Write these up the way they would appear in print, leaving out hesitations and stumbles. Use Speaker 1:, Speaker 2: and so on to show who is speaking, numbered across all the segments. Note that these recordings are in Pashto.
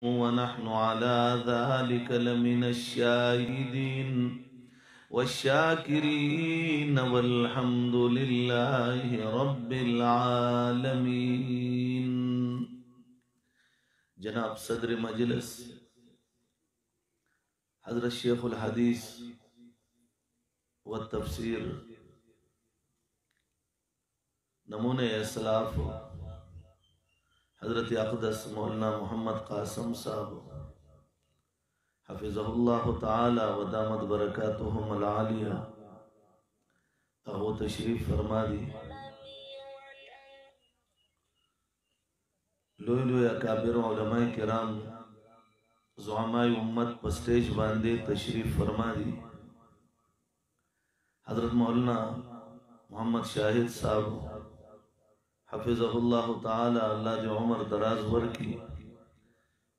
Speaker 1: ونحن على ذلك لمن الشاهدين والشاكرين والحمد لله رب العالمين. जनाब सदर मजलिस हजरत शेख उल हदीस व तफसीर नमूने असलाफ हजरत अक़दस मौलाना मोहम्मद कासिम साहब हफिज़हुल्लाह ताला व दामत बरकातुहुमुल आलिया अहो तशरीफ फरमा दी। लोई लोई अकाबिर उलमाए किराम ज़ुअमाए उम्मत पर स्टेज बांधे तशरीफ फरमा दी। हजरत मौलाना मोहम्मद शाहिद साहब हफिज़हुल्लाह ताला अल्लाह जो उम्र दराज वर्की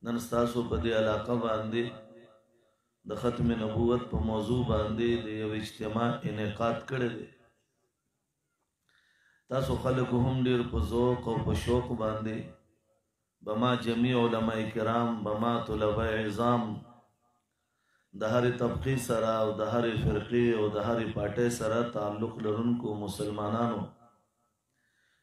Speaker 1: नन स्तासो पदे इलाका बांधे द खत्म नबूवत पर मौजू बांधे दे यव इज्तिमा इनेकाद करे दे तासो खल्क हम डेर पर ज़ौक़ और पर शौक़ बांधे बमा जमी उलमाए किराम बमा तुलबा इज़ाम दहर तबक़ी सरा और दहर फ़िरक़े और दहर पाटे सरा ताल्लुक़ लरुनको मुसलमानानो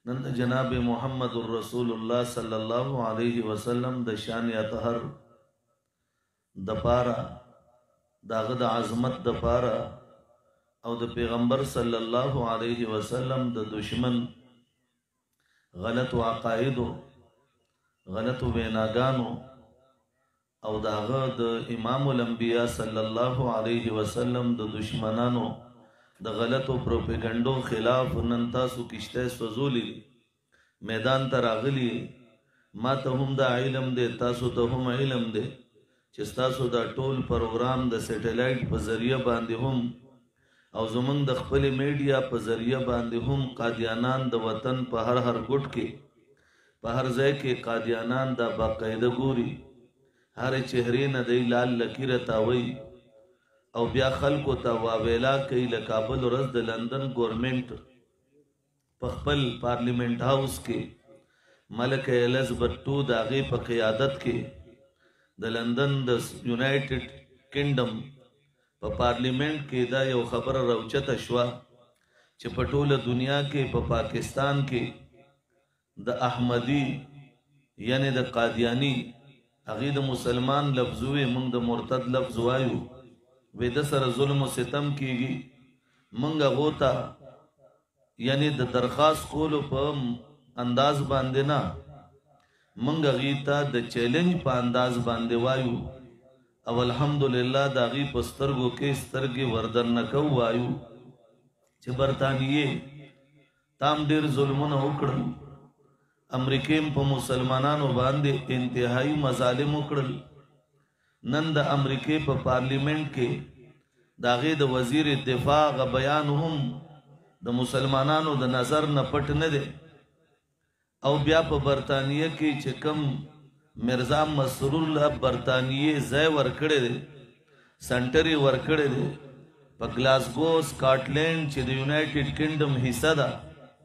Speaker 1: नंद जनाब मुहम्मदुर रसूलुल्लाह सल्लल्लाहु अलैहि वसल्लम द शान अतहर दपारा दागद आज़मत दपारा और द पैगंबर सल्लल्लाहु अलैहि वसल्लम द दुश्मन गलत अक़ाइदो गलत बेनागानो और दागद इमामुल अंबिया सल्लल्लाहु अलैहि वसल्लम द दुश्मनानो द गलत प्रोपेगंडो खिलाफ नंता सु किश्ते स्वजूली मैदान तर आगली मा तहुम दा इलम दे तासु तहुम इलम दे चिस्तासु दा टोल प्रोग्राम द सैटेलाइट पर जरिया बांधे हम और जुमंग द खपल मीडिया पर जरिया बांधे हम कादियानान द वतन पर हर गुट के पहर जय के कादियानान दा बाकायदा गोरी हर चेहरे न दई लाल लकीर तावई और ब्या खल्को ता वावेला कई लकाबल रस द लंदन गवर्नमेंट पखपल पार्लियामेंट हाउस के मलक एलिज़ाबेथ II दागे पर क़यादत के the London the United kingdom पर पार्लियामेंट के दा यो खबर रौचत अशवा चपटोल दुनिया के पर पाकिस्तान के द अहमदी यानी द कादियानी अगीद मुसलमान लफ्जुए मंग द मुर्तद लफ्ज वायु वेद सर जुल्म सितम कीगी मंग गोता यानी द दरखास्त खोलो पर अंदाज बांधे ना मंग गीता द चैलेंज पर अंदाज बांधे वायु अब अल्हम्दुलिल्लाह दागी पस्तरगो के स्तरगे वर्दन न कौ वायु चे बरतानिये ताम डेर जुल्मन उकड़ल अमरीकेम पर मुसलमानानो बांधे इंतहाई मजालिम उकड़ल नंद अमरीके पर पार्लियामेंट के दागे द वजीर दिफा ग बयान हम द मुसलमानानो द नजर न पट न दे और ब्या पर बरतानिया के चिकम मिर्जा मसरूल्लाह बरतानिये जय वर्कड़े दे सेंटरी वर्कड़े दे पर ग्लासगो स्कॉटलैंड चे द यूनाइटेड किंगडम हिस्सा दा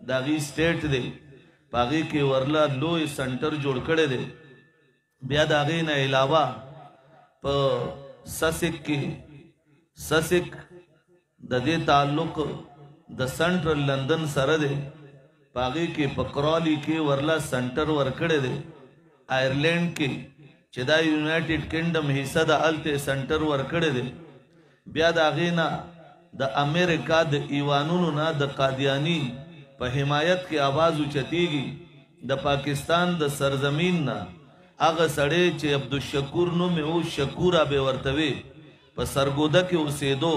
Speaker 1: दागी स्टेट दे पागी के वरला लो सेंटर जोड़ कड़े दे ब्या दागे न अलावा ससिक दे ताल्लुक द सेंट्रल लंदन सरदे पागी के पकरौली के वरला सेंटर वर्कड़े दे आयरलैंड के चिदा यूनाइटेड किंगडम हिस्सा द अलते सेंटर वर्कड़े दे ब्या दागेना द अमेरिका द ईवानून ना द कादियानी पर हिमायत की आवाज उचतीगी द पाकिस्तान द सरजमीन ना आगा सड़े चे अब्दुलशकूर नो में वो शकूरा बेवर्तवे पर सरगोदा के उसे दो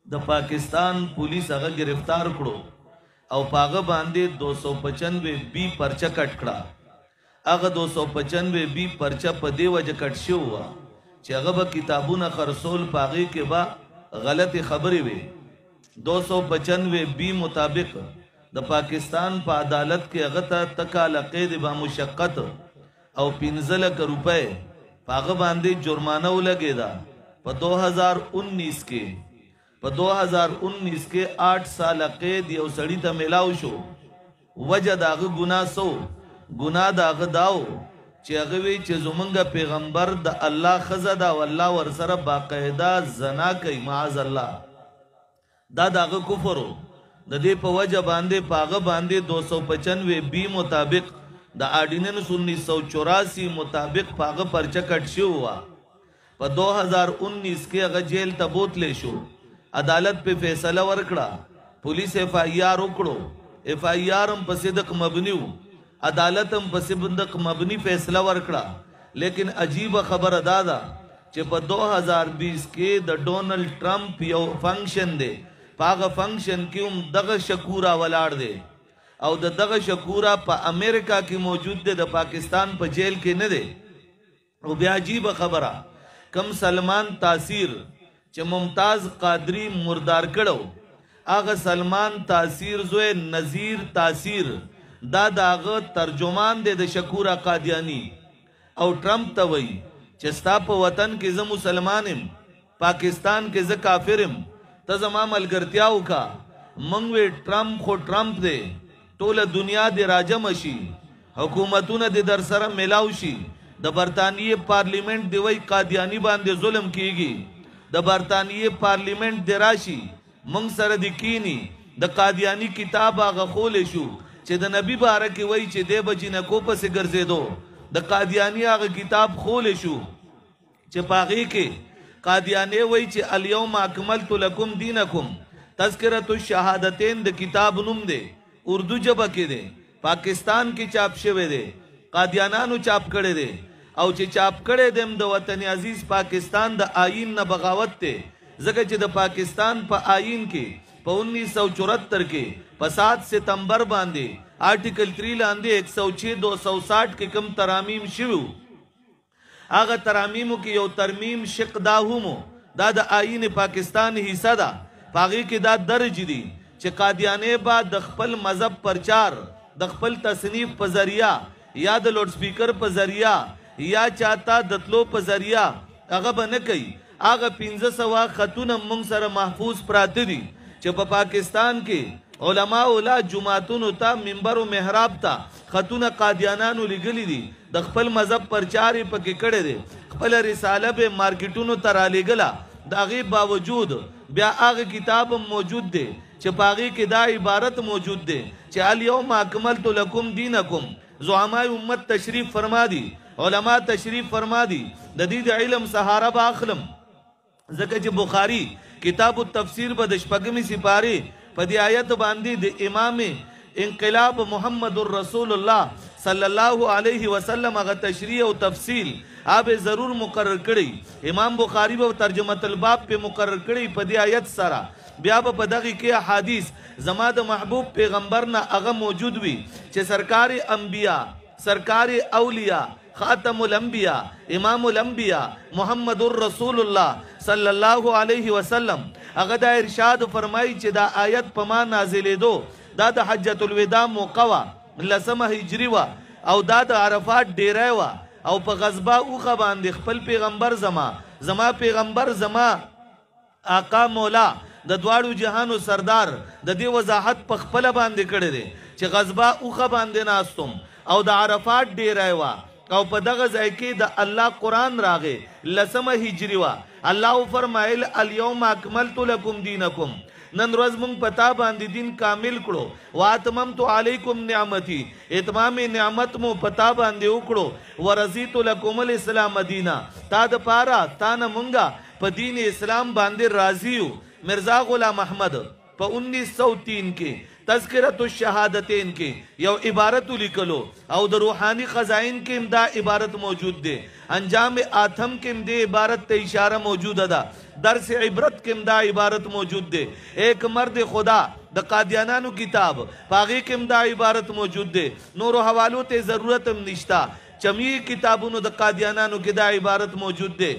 Speaker 1: द पाकिस्तान पुलिस आगा गिरफ्तार करो और पागा बांधे 295 बी पर्चा कटकड़ा आगा 295 बी पर्चा पदे वजह कटशे हुआ चे अगबा किताबू न खरसोल पागे के बा गलत खबरें वे 295 बी मुताबिक द पाकिस्तान पा अदालत के अगता तका लक़ेद बा मुशक्कत और 15 लाख रुपए पाग बांधे जुर्माना लगेगा पर 2019 के 8 साल कैद यो सड़ी त मिलाव शो वजह दाग गुना सो गुना दाग दाओ چې هغه وی چې زمونږ پیغمبر د الله ښځه ده او الله ورسره باقاعده زنا کوي معاذ الله. دا دغه کفر و. د دې په وجه باندې په هغه باندې 295 بی مطابق د آرډیننس 1984 مطابق په هغه پرچه کټ شو وا. په 2019 کې هغه جیل ته بوتلې شو. عدالت په فیصله ورکړه. پولیس اف آی آر وکړو. اف آی آر هم په صدق مبنی و. عدالت هم په صدق مبنی فیصله ورکړه. لیکن عجیب خبر ادا ده چې په 2020 کې د ډونلډ ټرمپ یو فنکشن دی. په هغه فنکشن کې هم دغه شکورا ولاړ دی او دغه شکورا په امریکا کې موجود دی، د پاکستان په جیل کې نه دی. او بیا عجیب خبره کم سلمان تاثیر چې ممتاز قادری مردار کړو، هغه سلمان تاثیر زوی نذیر تاثیر دا داغه ترجمان دی د شکورا قادیانی. او ټرمپ ته وایي چې ستا په وطن کې زه مسلمان یم، پاکستان کې زه کافر یم، ته زما ملګرتیا وکړه. موږ وی ټرمپ خو ټرمپ دی، ټوله دنیا دې راجم شي، حکومتونه دې در سره ملاو شي. د برطانیې پارلیمنت دی وی قادیانی باندې ظلم کیږي، د برطانیې پارلیمنت دی راشي موږ سره دی کینی. د قادیانی کتاب هغه خولې شو چې د نبی باره کې وی چې دی به جنکو پسې ګرځېدو. د قادیانی هغه کتاب خولې شو چې په هغې کې قادیانی وی چې الیوم اکملت لکم دینکم. تذکرۃ الشهادتین د کتاب نوم دی، اردو ژبه کې دی، پاکستان کې چاپ شوی دی، قادیانانو چاپ کړی دی. او چې چاپ کړی دیم د وطن عزیز پاکستان د آئین نه بغاوت دی. ځکه چې د پاکستان په آئین کې په 1974 کې په 7 ستمبر باندې آرټیکل 3 لاندې 106 260 کې کم ترامیم شوی، هغه ترامیم کې یو ترمیم شق دا همو دا د آئین پاکستان حصہ ده. پاغي کې دا درج دي چې قادیانه با د خپل مذهب پرچار د خپل تصنیف په ذریعہ یا د لوډ سپیکر په ذریعہ یا چاته د تلو په ذریعہ هغه بنه کوي. هغه 1500 خطونه مونږ سره محفوظ پراته دي چې په پاکستان کې علما اولا جمعتون ته منبر او محراب ته خطونه قادیانانو لګلی دي، د خپل مذهب پرچاري پکې کړي دي، خپل رساله به مارکیټونو ته را لګلا. دا غي باوجود بیا هغه کتاب موجود دی چې پاغي کې دا عبارت موجود دی چې الیوم اکملت لکم دینکم. زعماء امت تشریف فرما دی، علما تشریف فرما دی، د دې د علم سهارا باخلم. ځکه چې بخاری کتاب التفسیر په د شپږمې سپاره په دې آیت باندې د امام انقلاب محمد رسول الله صلی الله علیه وسلم هغه تشریح او تفصیل آپ ضرور مقرر کړي. امام بخاری به ترجمه الباب په مقرر کړي په دې آیت سره. بیا په دغه کې احادیث زما د محبوب پیغمبر نه هغه موجود وي چې سرکار انبیاء، سرکار اولیاء، خاتم الانبیاء، امام الانبیاء محمد رسول الله صلی الله علیه وسلم هغه دا ارشاد فرمایي چې دا آیت په ما نازلېدو دا د حجۃ الوداع موقع وا، 10 هجری وا او دا د عرفات ډیری وا. او په غزبه اوخه باندې خپل پیغمبر زما پیغمبر زما آقا مولا د دواړو جهانو سردار د دې وضاحت په خپل باندې کړی دی چې غزبه اوخه باندې ناستم او د عرفات ډیری وا او په دغه ځای کې د الله قرآن راغی 10 هجری وا. الله فرمایل الیوم اکملت لکم دینکم، نن ورځ مونږ پتا باندې دین کامل کړو. واتممت علیکم نعمتي، اتمام نعمت مو پتا باندې وکړو. ورزیت لکم الاسلام دینا، تا د پارا تا نه مونږه په دین اسلام باندې راضی یو. مرزا غلام احمد په 1903 کې تذکرۃ الشهادتین کې یو عبارت لیکلو او د روحانی خزائن کې دا عبارت موجود دی. انجام آتم کې دې عبارت ته اشاره موجوده ده. درس عبرت کې دا عبارت موجود دی. ایک مرد خدا د قادیانانو کتاب پاغي کې دا عبارت موجود دی. نور حوالو ته ضرورت هم نشتا. چمی کتابونو د قادیانانو کې دا عبارت موجود دی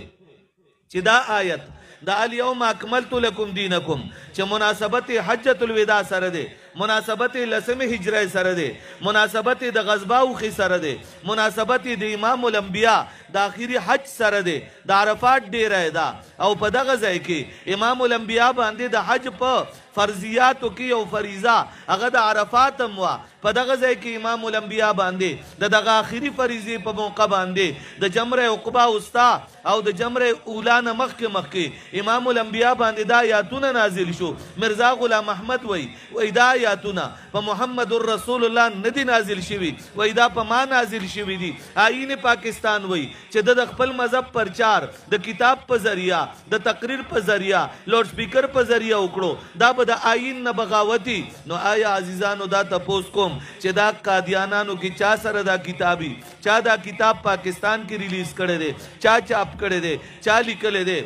Speaker 1: چې دا آیت دا الیوم اکملت لکم دینکم چې مناسبت حجۃ الوداع سره دی. مناسبت لسم هجره سره ده، مناسبت د غزباو خي سره ده، مناسبت د امام الانبیاء د اخیری حج سره ده، د عرفات ډیره ده او په دغه ځای کې امام الانبیاء باندې د حج په فرضیاتو کې او فریضه هغه د عرفات هم وا، په دغه ځای کې امام الانبیاء باندې د دغه اخیری فریضې په موقع باندې د جمره عقبه وستا او د جمره اولا نه مخکې امام الانبیاء باندې دا آیاتونه نازل شو. مرزا غلام احمد وای دا آیاتونه په محمد رسول الله ندي نازل شوي، وای دا په ما نازل شوي دي. آئین پاکستان وای چې د خپل مذهب پرچار د کتاب په ذریعہ د تقریر په ذریعہ لوډ سپیکر په ذریعہ وکړو، دا به د آئین نه بغاوتي. نو آیا عزیزانو دا تپوس کوم چې دا قادیانانو کې چا سره دا کتابي، چا دا کتاب پاکستان کې ریلیز کړی دی، چا چاپ کړی دی، چا لیکلی دی؟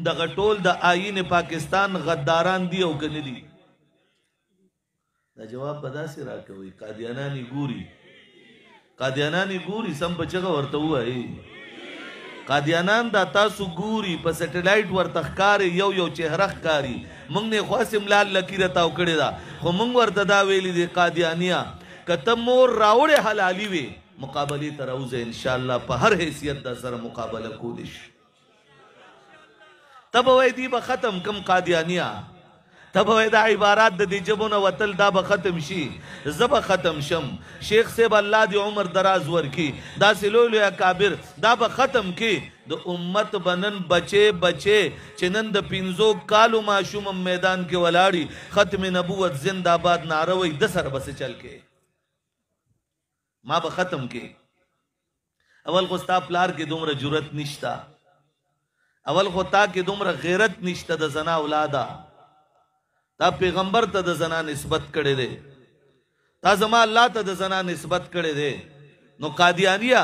Speaker 1: دغه ټول د آئین پاکستان غداران دي او کنه دي؟ دا جواب به داسې راکوي قادیانانی ګوري، قادیانانی ګوري، سم بچغه ورته ووایي قادیانان دا تاسو ګوري په سټلایټ ورته ښکاري، یو چهره ښکاري. موږ نه خاصم لال لکیره تاو کړی دا، خو موږ ورته دا ویلي دي قادیانیا کته مور راوړې حلالي وي مقابلې ته راوځه انشاءالله په هر حیثیت دا سره مقابله کولی شي. تب وای دی به ختم کم قادیانیا، تب وای دا عبارات د دې جبو نه وتل دا به ختم شي، زه به ختم شم. شیخ صاحب الله دی عمر دراز ورکی، دا سلولو اکابر دا به ختم کی. د امت بنن بچے چې نن د 5 کالو ماشوم میدان کې ولاړی ختم نبوت زنده باد نعره وای د سر بس چل کې ما به ختم کې. اول خو ستا پلار کې دومره جرأت نشتا، اول خو تا کې دومره غیرت نشته د زنا اولاده، تا پیغمبر ته د زنا نسبت کړی دی، تا زما الله ته د زنا نسبت کړی دی. نو قادیانیه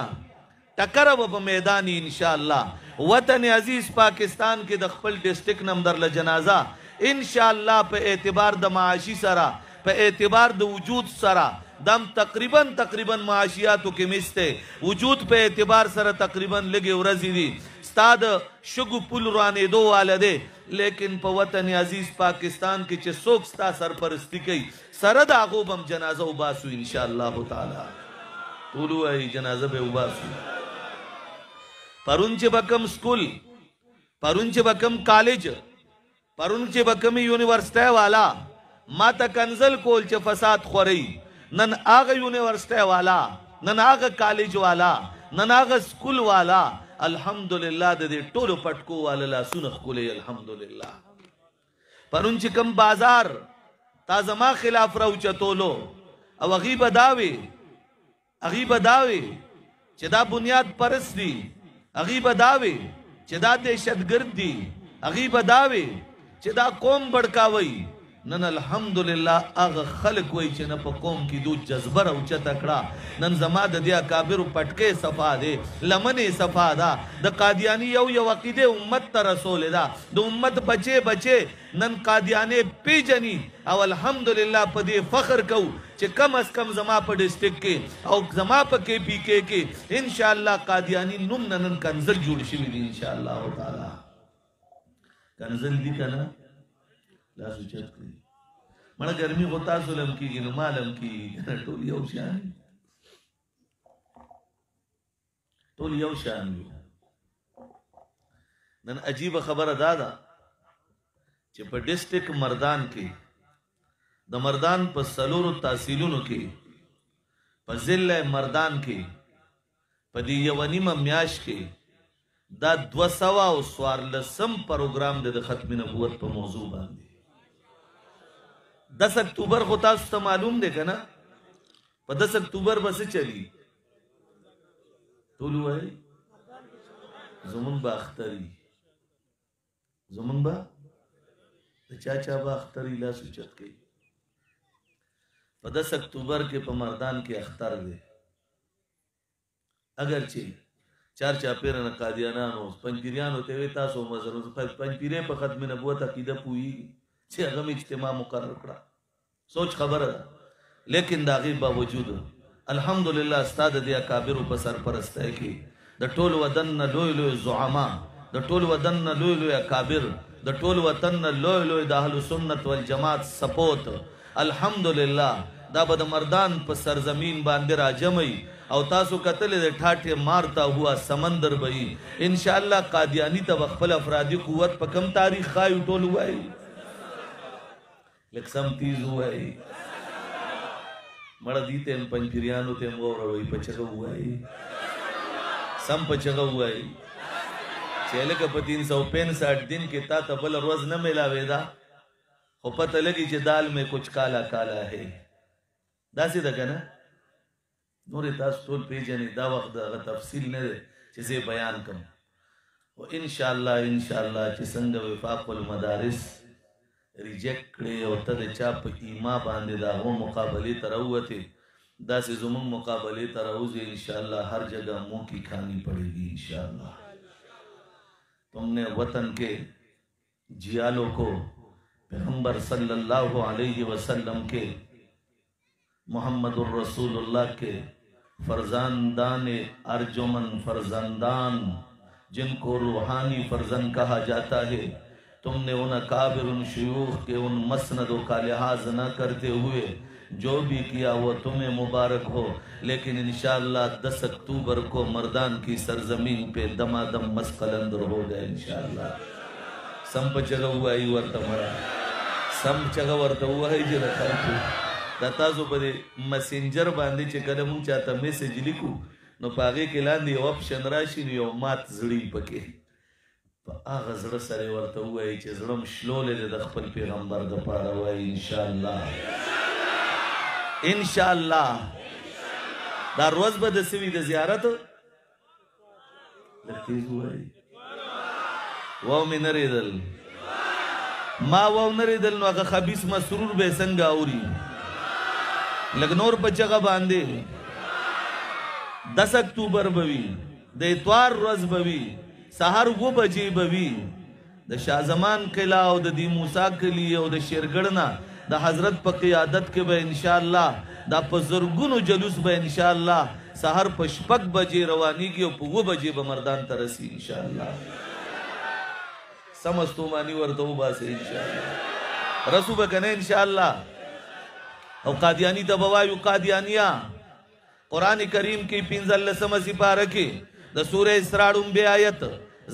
Speaker 1: ټکر به په میدانی انشاءالله. وطن عزیز پاکستان کې د خپل ډسټرک نمبر له جنازه انشاءالله په اعتبار د معاشي سره، په اعتبار د وجود سره دم تقریبا معاشیاتو کې مسته وجود په اعتبار سره تقریبا لګي ورځې دي ستا د شګو پل روانېدو واله دی. لیکن په وطن عزیز پاکستان کې چې څوک ستا سرپرستی کوي سره د هغو به هم جنازه وباسو انشاءالله تعالی. ټول وایي جنازه به وباسو. پرون چې به کوم سکول، پرون چې به کوم کالج، پرون چې به کوم یونیورسټۍ والا ما ته کنزل کول چې فساد خوري، نن هغه یونیورسټۍ والا، نن هغه کالج والا، نن هغه سکول والا الحمدلله د دې ټولو پټکو والا لاسونه ښکلوي الحمدلله. پرون چې کوم بازار تا زما خلاف راوچتولو او هغې به دا وي چې دا بنیاد پرست دي، هغې به دا وي چې دا دهشتګرد دي، هغې به دا وي چې دا قوم بړکاوي. نن الحمدلله هغه خلق وای چې نه په قوم کې دو جذبه راوچته کړه. نن زما د دې اکابرو پټکې صفا دی، لمنې صفا ده. د قادیاني یو عقیده امت ته رسول ده، د امت بچې نن قادیانې پیژني او الحمدلله په دې فخر کوو چې کم از کم زما په ډسټرک کې او زما په KPK کې انشاءالله قادیاني نوم نن کنزل جوړ شوي دي انشاءالله تعالی. کنزل دي که نه؟ لاس اوچت کړي. مړه ګرمي خو تاسو لم کېږي نو ما لم کېږي، ټول یو شان، ټول یو شان وي. نن عجیبه خبره دا ده چې په ډسټرک مردان کې د مردان په 4 تحصیلونو کې په ضلع مردان کې په دې 1.5 میاشت کې دا 214 پروګرام د ختم نبوت په موضوع باندې. 10 اکتوبر خو تاسو ته معلوم دی که نه؟ په 10 اکتوبر به څه چلی؟ ټول وایي زمونږ به اختري، زمونږ به د چا به اختري. لاس اوچت کوي. په 10 اکتوبر کې په مردان کې اختر دی. اگر چې چار چاپیره نه قادیانانو پنځپیریانو ته وی تاسو مزرو پنځپیرې په ختم نبوت عقیده پوهیږي چې هغه اجتماع مقرر کړه، سوچ خبره ده. لیکن د هغې باوجود الحمدلله ستا د دې اکابرو په سرپرستۍ کې د ټول وطن نه لوی زعما، د ټول وطن نه لوی اکابر، د ټول وطن نه لوی د اهل سنت والجماعت سپورت الحمدلله دا به د مردان په سرزمین باندې راجمعي او تاسو کتلې د ټاټې مارتا هوا سمندر بهي ان شاء الله قادیانی ته خپل افرادی قوت په کم تاریخ خای ټول وای لکسم تیز وای مړه دي ته پنځریانو ته وروي پچغه وای سم پچغه وای چې لکه په 365 دن کې تا ته بل روز نه ملاوي دا خو پته لګي چې دال میں کچھ کالا کالا ہے داسې ده کنه نورې تاسو ټول پیژنې دا وخت دغه تفصیل نه دی چې زه بیان کړم او ان شاء الله چې څنګه وفاق المدارس ریجیکټ کړي او ته د چا په ایما باندې د هغو مقابلې ته راووتې داسې زمونږ مقابلې ته راوځي ان شاء الله हर जगह मुंह की खानी पड़ेगी ان شاء الله तुमने वतन के जियालों को पैगंबर सल्लल्लाहु अलैहि वसल्लम के मोहम्मदुर रसूलुल्लाह के फरजानदान अर्जुमन फरजंदान जिनको रूहानी फरजन कहा जाता है तुमने उन काबिर उन शयूख के उन मसनदों का लिहाज न करते हुए जो भी किया वो तुम्हें मुबारक हो लेकिन इंशाअल्लाह 10 अक्टूबर को मर्दान की सरजमीन पे दमादम मस्कलंदर हो गए इंशाअल्लाह संप जगह हुआ ही वर्तमरा संप जगह वर्त हुआ ही जे रखा तاسو په مسنجر باندې چې کله مونږ چاته میسج لیکو نو پاغه کې لاندې یو اپشن راشي نو یو مات زړی پکې په هغه زړه سره ورته وایي چې زړم شلولې د خپل پیغمبر د پاره وایي ان شاء الله دا روز به د سوي د زیارت لکه وایي و من ریدل ما و نریدل نو هغه خبيث مسرور به څنګه اوري لگنور په جگہ باندې 10 اکتوبر بوي د اتوار ورځ بوي سحر 2 بجې بوي د شاه زمان قلعه او د دی موسی کلی او د شیرګړنا د حضرت په قیادت کې به ان شاء الله دا په زرګونو جلوس به ان شاء الله سحر په 6 بجې رواني کې او په 2 بجې به مردان ترسي ان شاء الله سمستو مانی ورته وباسه ان شاء الله رسو بکنه ان شاء الله او قادیانی ته بوایو قادیانیا قران کریم کې 15 سپاره کې د سوره اسراء بے آیت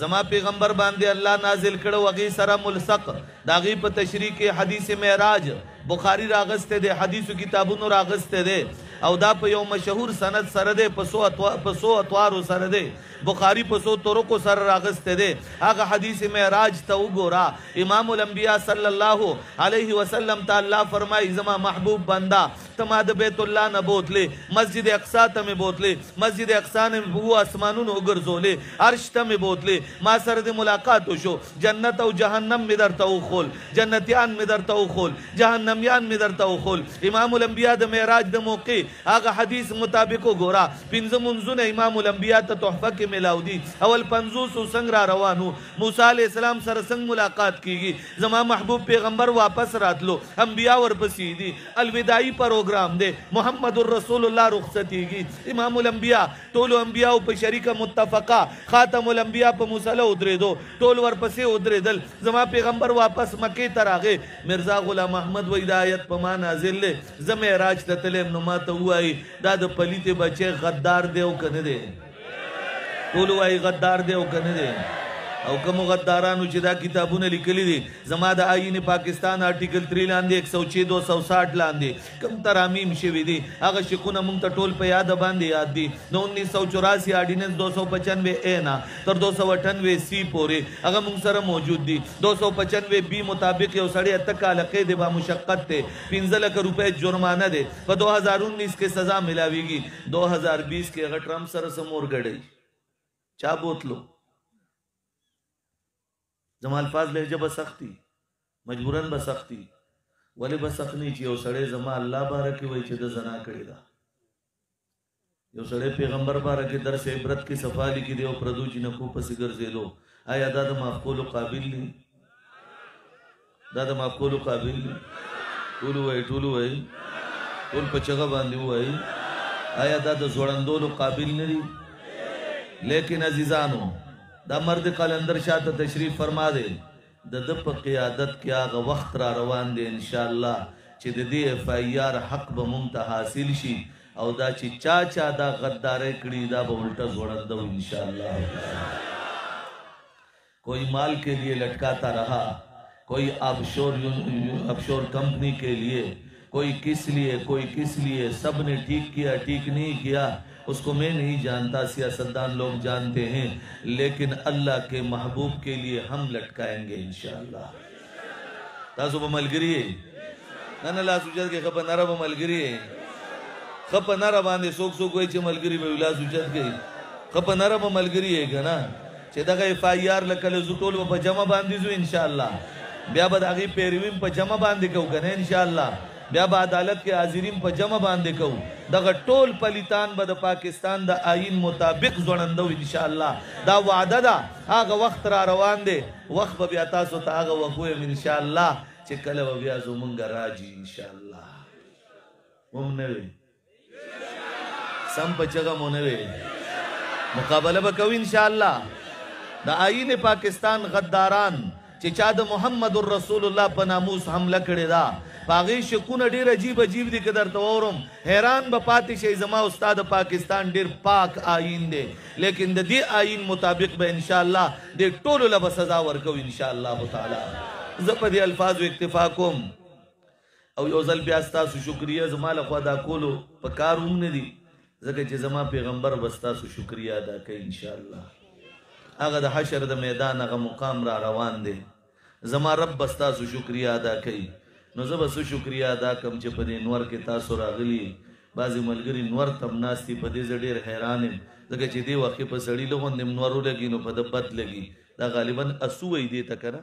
Speaker 1: زما پیغمبر باندې الله نازل کړو وغي سره ملصق داغي په تشریح کې حدیث معراج بخاری راغسته ده حدیثو کتابونو راغسته ده او دا په یو مشهور سند سره ده په 100 اطوار سره ده بخاری په 100 طرق سره راغسته ده هغه حدیث معراج ته وګورا امام الانبیاء صلی الله علیه وسلم تعالی فرمای زما محبوب بندا تما د بیت الله نه بوتله مسجد اقصی ته می بوتله مسجد اقصی نه وو اسمانونو وګرځولې عرش ته می بوتله ما سره د ملاقات وشو جنت او جهنم می درته وخول جنتیان می درته وخول جهنميان می درته وخول امام الانبیاء د معراج د موقع هغه حدیث مطابق وګورا 15 منځونه امام الانبیاء ته تحفه کې ملاودي اول 500 څنګه را روانو موسی علی السلام سره څنګه ملاقات کیږي زما محبوب پیغمبر واپس راتلو انبیاء ورپسې دي الوداعي پروګرام دی محمد رسول الله رخصتيږي امام الانبیاء ټول انبیاء په شریکه متفقه خاتم الانبیاء په مصلی ودریدو ټول ورپسې ودریدل زما پیغمبر واپس مکه ته راغی مرزا غلام احمد و ہدایت په ما نازل له زمه راج ته تلم نو ماته وای دا د پلیته بچي غدار دی او کنه دی ټول وای غدار دی او کنه دی او کوم غدارانو چې دا کتابونه لیکلي دي زما د آئین پاکستان آرټیکل 3 لاندې 106 260 لاندې کم ترامیم شوي دي هغه شکونه مونږ ته ټول په یاد باندې یاد دي نو 1984 آرډیننس 295 اے نه تر 298 سی پورې هغه مونږ سره موجود دي 295 بی مطابق یو سړی اتکاله قید با مشقت ته 15 لک روپے جرمانه ده په 2019 کې سزا ملاويږي 2020 کې هغه ټرمپ سره سمور غړي چا بوتلو زما الفاظ لهجه بسختی مجبورن بسختی ولی بسخنی چې یو سړی زما الله بارک وای چې د زنا کړی دا یو سړی پیغمبر بارک درس عبرت کی صفالی کې دی او پردو چې نه کو پس ګرځېدو آیا دا د معقول قابل دی دا د معقول قابل دی ټول وای ټول په چغه باندې وای آیا دا د زوړندولو قابل نه دی لیکن عزیزانو دا مرد قلندر شاته تشریف فرما دے د په قیادت کې هغه وخت را روان دی ان شاء الله چې د دې FIR حق به مونږ ته حاصل شي او دا چې چا دا غداري کړي دا به الټا زوړندو انشاءاللہ. کوئی مال کے لیے لٹکاتا رہا, کوئی آفشور کمپنی کے لیے, کوئی کس لیے, سب نے ٹھیک کیا ٹھیک نہیں کیا اس کو میں نہیں جانتا, سیاستدان لوگ جانتے ہیں, لیکن اللہ کے محبوب کے لیے ہم لٹکائیں گے انشاءاللہ. تاسو به ملګری یې نه لاس اوچت کې خپه نره به ملګری یې خپه نره باندې څوک وایي چې ملګري به لاس اوچت کوي خپه نره به ملګری یې که نه چې دغه FIR لکه زه ټول به په جمع باندې ځو انشاءالله, بیا به د هغې پیروي په جمع باندې کوو که نه انشاءالله, بیا به عدالت کې حاضرین په جمع باندې کوو, دغه ټول پلیتان به د پاکستان د آئین مطابق ځوړندو انشاءالله. دا وعده ده, هغه وخت را روان دی, وخت به بیا تاسو ته هغه وخت ویم انشاءالله چې کله به بیا زمونږ راځي انشاءالله. هم نه وي سم په چغه مو نه وي مقابله به کوو انشاءالله. د آئین پاکستان غداران چې چا د محمد رسول الله په ناموس حمله کړې ده په هغې شکونه ډېر عجیب دي که درته واورم حیران به پاتې شئ. زما استاد پاکستان ډېر پاک آئین دی, لیکن د دې آئین مطابق به انشاءالله دې ټولو له به سزا ورکوو انشاءالله تعالی. زه په دې الفاظو اکتفا کوم او یو ځل بیا ستاسو شکریه زما لخوا دا کولو په کار هم نه دي, ځکه چې زما پیغمبر به ستاسو شکریه ادا کوي انشاءالله. هغه د حشر د میدان هغه مقام را روان دی, زما رب به ستاسو شکریه ادا کوي. نو زه به څه شکریه ادا کړم چې په دې نور کې تاسو راغلي, بعضې ملګري نور ته هم ناست دي, په دې زه ډېر حیران یم ځکه چې دې وخت کې په سړي له غوندې نور ولګي نو په ده بد لګي. دا غالبا اسو وایي دې ته که نه,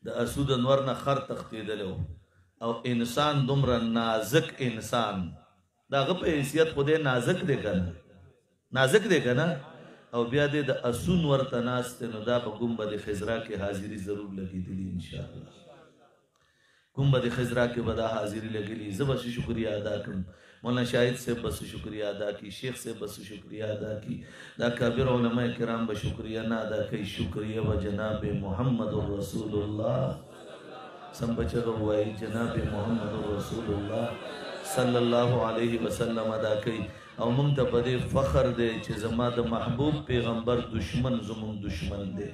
Speaker 1: د اسو د نور نه خر تښتېدلی او انسان دومره نازک انسان, د هغه په حیثیت خو دی نازک دی که نه, نازک دی که نه, او بیا دې د اسو نور ته ناست دی, نو دا په ګنبد خضرا کې حاضري ضرور لګېدلي انشاءالله. گنبد خضرا کے بدا حاضری لگلی, زه بس شکریہ ادا کرم, مولانا شاہد سے بس شکریہ ادا کی, شیخ سے بس شکریہ ادا کی, دا کابر علماء کرام بس شکریہ نہ ادا کی. شکریہ و جناب محمد رسول اللہ سم بچہ ہوئی, جناب محمد رسول اللہ صلی اللہ علیہ وسلم ادا کی. او مونږ ته په دې فخر دی چې زما د محبوب پیغمبر دشمن زمونږ دشمن دی,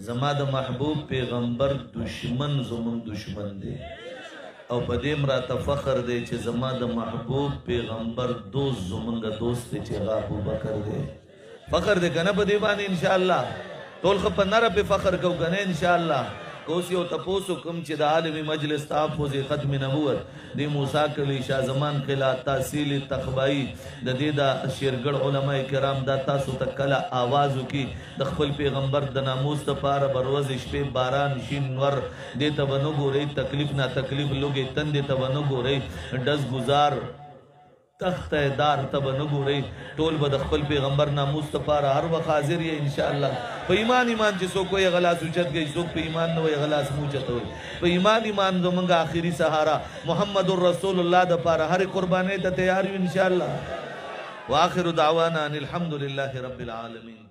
Speaker 1: زما د محبوب پیغمبر دشمن زمون دشمن دی, او په دې مراته فخر دی چې زما د محبوب پیغمبر دوست زمونږ دوست دی چې هغه ابوبکر دی. فخر دی که نه په دې باندې انشاءالله, ټول ښه په نره پې فخر کوو که نه انشاءالله. اوس یو تپوس وکړم چې د عالمي مجلس تحفظ ختم نبوت د موسی کلی شاه زمان قلعه تحصیل تخبایی د دې د شیرګړ علماء کرام دا تاسو ته کله آواز وکړي د خپل پیغمبر د ناموس دپاره به ورځ شپې باران شین نور دې ته به نه ګورئ, تکلیف نا تکلیف لوږې تندې ته به نه ګورئ, ډز گزار تخت دار ته به نه ګورئ, ټول به د خپل پیغمبر ناموس دپاره هر وخت حاضر یې انشاءالله. په ایمان چې څوک وایي هغه لاس اوچت کوي, څوک په ایمان نه وایي هغه لاس مو اوچته وایي. په ایمان زموږ آخري سهارا محمد رسول الله دپاره هرې قربانۍ ته تیار یو انشاءالله. واخر دعوانا ان الحمد لله رب العالمین.